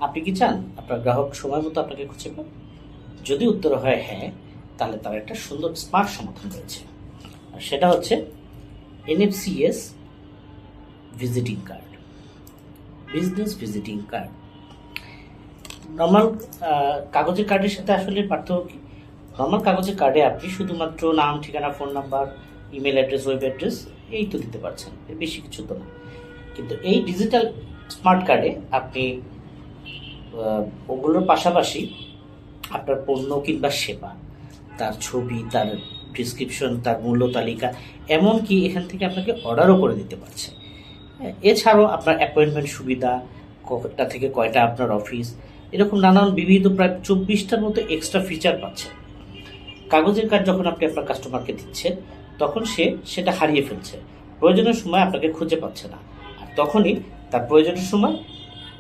আপনি কি চান আপনার গ্রাহক সময় মতো আপনাকে খুঁজে পান? যদি উত্তর হয় হ্যাঁ, তাহলে তার একটা সুন্দর স্মার্ট সমাধান রয়েছে, আর সেটা হচ্ছে NFCS visiting card, business visiting card. Normal কাগজের কার্ডের সাথে আসলে পার্থক্য কি? নর্মাল কাগজের কার্ডে আপনি শুধুমাত্র নাম, ঠিকানা, phone number, email address, web address এই তো দিতে পারছেন, এর বেশি কিছু তো না। কিন্তু এই ডিজিটাল স্মার্ট কার্ডে আপনি ওগুলোর পাশাপাশি আপনার পণ্য কিংবা সেবা, তার ছবি, তার প্রেসক্রিপশন, তার মূল্য তালিকা, এমনকি এখান থেকে আপনাকে অর্ডারও করে দিতে পারছে। এছাড়াও আপনার অ্যাপয়েন্টমেন্ট সুবিধা, কয়টা থেকে কয়টা আপনার অফিস, এরকম নানান বিবিধ প্রায় 24টার মতো এক্সট্রা ফিচার পাচ্ছে। কাগজের কার্ড যখন আপনি আপনার কাস্টমারকে দিচ্ছেন, তখন সে সেটা হারিয়ে ফেলছে, প্রয়োজনের সময় আপনাকে খুঁজে পাচ্ছে না, আর তখনই তার প্রয়োজনের সময়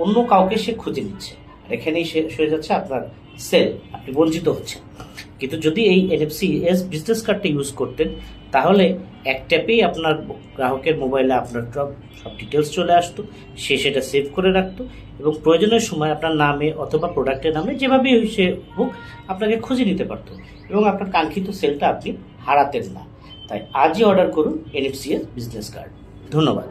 অন্য কাউকে সে খুঁজে নিচ্ছে, আর এখানেই শেষ হয়ে যাচ্ছে আপনার সেল, আপনি বঞ্চিত হচ্ছেন। কিন্তু যদি এই এনএফসিএস বিজনেস কার্ডটা ইউজ করতেন, তাহলে এক ট্যাপেই আপনার গ্রাহকের মোবাইলে আপনার সব ডিটেলস চলে আসতো, সে সেটা সেভ করে রাখতো এবং প্রয়োজনের সময় আপনার নামে অথবা প্রোডাক্টের নামে যেভাবেই সে হোক আপনাকে খুঁজে নিতে পারতো এবং আপনার কাঙ্ক্ষিত সেলটা আপনি হারাতেন না। তাই আজই অর্ডার করুন এনএফসিএস বিজনেস কার্ড। ধন্যবাদ।